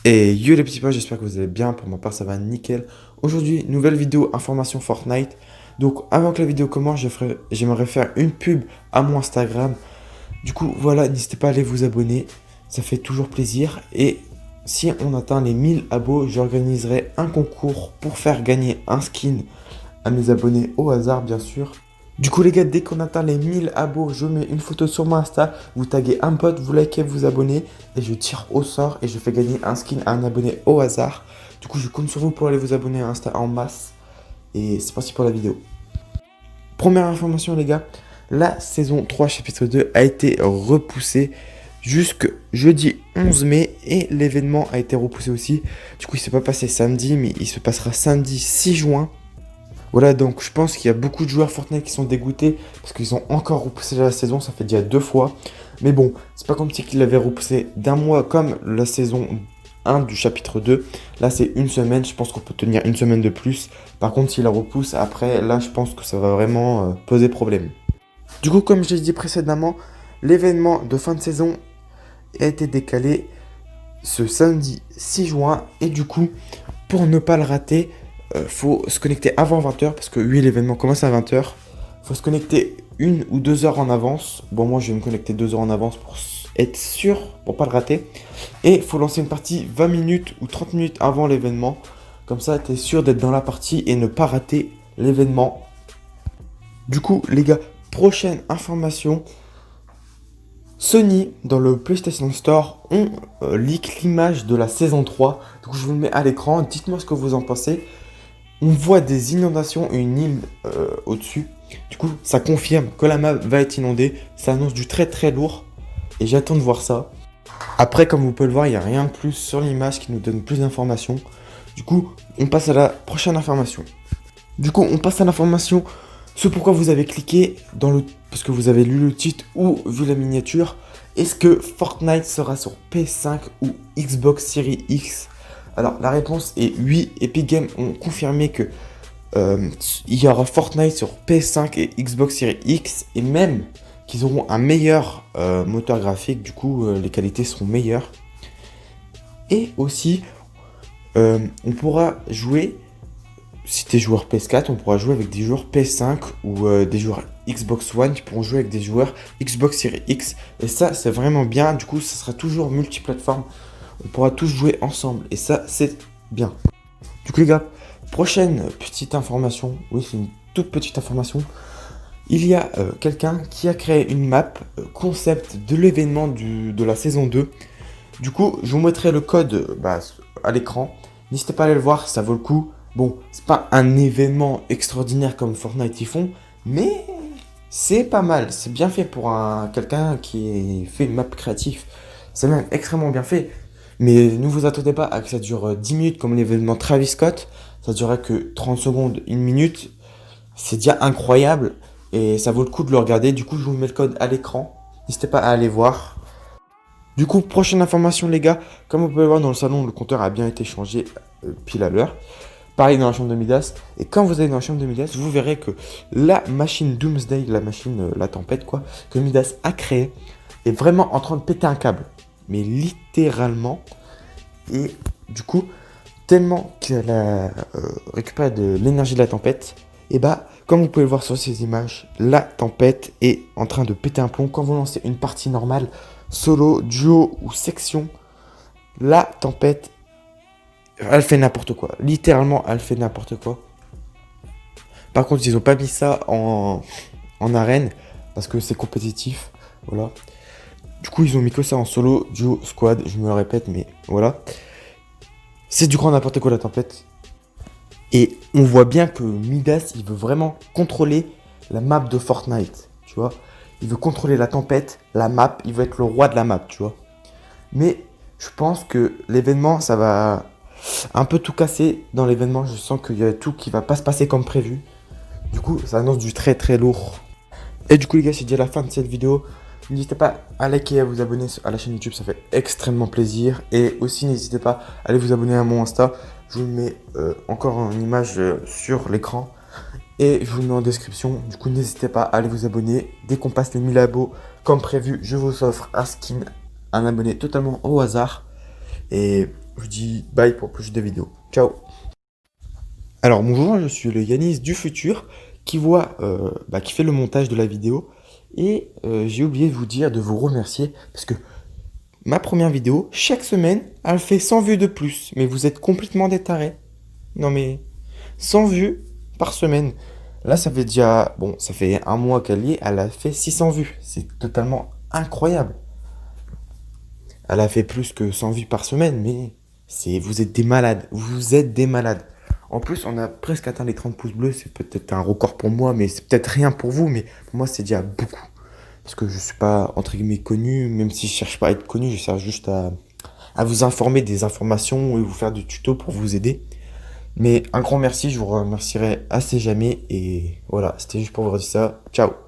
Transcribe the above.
Et yo les petits potes, j'espère que vous allez bien, pour ma part ça va nickel. Aujourd'hui, nouvelle vidéo information Fortnite. Donc avant que la vidéo commence, j'aimerais faire une pub à mon Instagram. Du coup voilà, n'hésitez pas à aller vous abonner, ça fait toujours plaisir. Et si on atteint les 1000 abos, j'organiserai un concours pour faire gagner un skin à mes abonnés au hasard bien sûr. Du coup les gars, dès qu'on atteint les 1000 abos, je mets une photo sur mon Insta, vous taguez un pote, vous likez, vous abonnez et je tire au sort et je fais gagner un skin à un abonné au hasard. Du coup je compte sur vous pour aller vous abonner à Insta en masse et c'est parti pour la vidéo. Première information les gars, la saison 3 chapitre 2 a été repoussée jusque jeudi 11 mai et l'événement a été repoussé aussi. Du coup il ne s'est pas passé samedi mais il se passera samedi 6 juin. Voilà, donc je pense qu'il y a beaucoup de joueurs Fortnite qui sont dégoûtés parce qu'ils ont encore repoussé la saison, ça fait déjà 2 fois. Mais bon, c'est pas comme si qu'ils l'avaient repoussé d'un mois comme la saison 1 du chapitre 2. Là, c'est une semaine, je pense qu'on peut tenir une semaine de plus. Par contre, s'il la repousse après, là, je pense que ça va vraiment poser problème. Du coup, comme je l'ai dit précédemment, l'événement de fin de saison a été décalé ce samedi 6 juin. Et du coup, pour ne pas le rater, faut se connecter avant 20h parce que oui, l'événement commence à 20h. Faut se connecter 1 ou 2 heures en avance. Bon, moi je vais me connecter 2 heures en avance pour être sûr, pour pas le rater. Et faut lancer une partie 20 minutes ou 30 minutes avant l'événement. Comme ça, tu es sûr d'être dans la partie et ne pas rater l'événement. Du coup, les gars, prochaine information. Sony, dans le PlayStation Store, ont leak l'image de la saison 3. Donc je vous le mets à l'écran. Dites-moi ce que vous en pensez. On voit des inondations et une île au-dessus. Du coup, ça confirme que la map va être inondée. Ça annonce du très très lourd. Et j'attends de voir ça. Après, comme vous pouvez le voir, il n'y a rien de plus sur l'image qui nous donne plus d'informations. Du coup, on passe à la prochaine information. Du coup, on passe à l'information. Ce pourquoi vous avez cliqué parce que vous avez lu le titre ou vu la miniature. Est-ce que Fortnite sera sur PS5 ou Xbox Series X? Alors la réponse est oui. Epic Games ont confirmé que il y aura Fortnite sur PS5 et Xbox Series X et même qu'ils auront un meilleur moteur graphique. Du coup, les qualités seront meilleures. Et aussi, on pourra jouer. Si t'es joueur PS4, on pourra jouer avec des joueurs PS5 ou des joueurs Xbox One qui pourront jouer avec des joueurs Xbox Series X. Et ça, c'est vraiment bien. Du coup, ça sera toujours multiplateforme. On pourra tous jouer ensemble. Et ça, c'est bien. Du coup, les gars, prochaine petite information. Oui, c'est une toute petite information. Il y a quelqu'un qui a créé une map concept de l'événement de la saison 2. Du coup, je vous mettrai le code à l'écran. N'hésitez pas à aller le voir, ça vaut le coup. Bon, c'est pas un événement extraordinaire comme Fortnite ils font, mais c'est pas mal. C'est bien fait pour quelqu'un qui fait une map créative. C'est même extrêmement bien fait. Mais ne vous attendez pas à que ça dure 10 minutes comme l'événement Travis Scott. Ça durerait que 30 secondes, 1 minute. C'est déjà incroyable et ça vaut le coup de le regarder. Du coup, je vous mets le code à l'écran. N'hésitez pas à aller voir. Du coup, prochaine information les gars. Comme vous pouvez le voir dans le salon, le compteur a bien été changé pile à l'heure. Pareil dans la chambre de Midas. Et quand vous allez dans la chambre de Midas, vous verrez que la machine Doomsday, la machine, la tempête quoi, que Midas a créée, est vraiment en train de péter un câble. Mais littéralement. Et du coup, tellement qu'elle a récupéré de l'énergie de la tempête, et comme vous pouvez le voir sur ces images, la tempête est en train de péter un plomb. Quand vous lancez une partie normale, solo, duo ou section, la tempête elle fait n'importe quoi. Littéralement, elle fait n'importe quoi. Par contre, ils n'ont pas mis ça en arène parce que c'est compétitif. Voilà. Du coup, ils ont mis que ça en solo, duo, squad. Je me le répète, mais voilà. C'est du grand n'importe quoi la tempête. Et on voit bien que Midas, il veut vraiment contrôler la map de Fortnite. Tu vois. Il veut contrôler la tempête, la map. Il veut être le roi de la map, tu vois. Mais je pense que l'événement, ça va un peu tout casser dans l'événement. Je sens qu'il y a tout qui va pas se passer comme prévu. Du coup, ça annonce du très très lourd. Et du coup, les gars, c'est déjà la fin de cette vidéo. N'hésitez pas à liker et à vous abonner à la chaîne YouTube, ça fait extrêmement plaisir. Et aussi, n'hésitez pas à aller vous abonner à mon Insta. Je vous mets encore une image sur l'écran. Et je vous le mets en description. Du coup, n'hésitez pas à aller vous abonner. Dès qu'on passe les 1000 abos, comme prévu, je vous offre un skin, un abonné totalement au hasard. Et Je vous dis bye pour plus de vidéos. Ciao. Alors bonjour, je suis le Yanis du futur qui fait le montage de la vidéo. Et j'ai oublié de vous dire, de vous remercier, parce que ma première vidéo, chaque semaine, elle fait 100 vues de plus. Mais vous êtes complètement des tarés. Non mais 100 vues par semaine. Là, ça fait déjà, bon, ça fait un mois qu'elle y est, elle a fait 600 vues. C'est totalement incroyable. Elle a fait plus que 100 vues par semaine, mais vous êtes des malades. Vous êtes des malades. En plus, on a presque atteint les 30 pouces bleus. C'est peut-être un record pour moi, mais c'est peut-être rien pour vous. Mais pour moi, c'est déjà beaucoup. Parce que je suis pas, entre guillemets, connu. Même si je cherche pas à être connu, je cherche juste à vous informer des informations et vous faire du tuto pour vous aider. Mais un grand merci, je vous remercierai assez jamais. Et voilà, c'était juste pour vous dire ça. Ciao!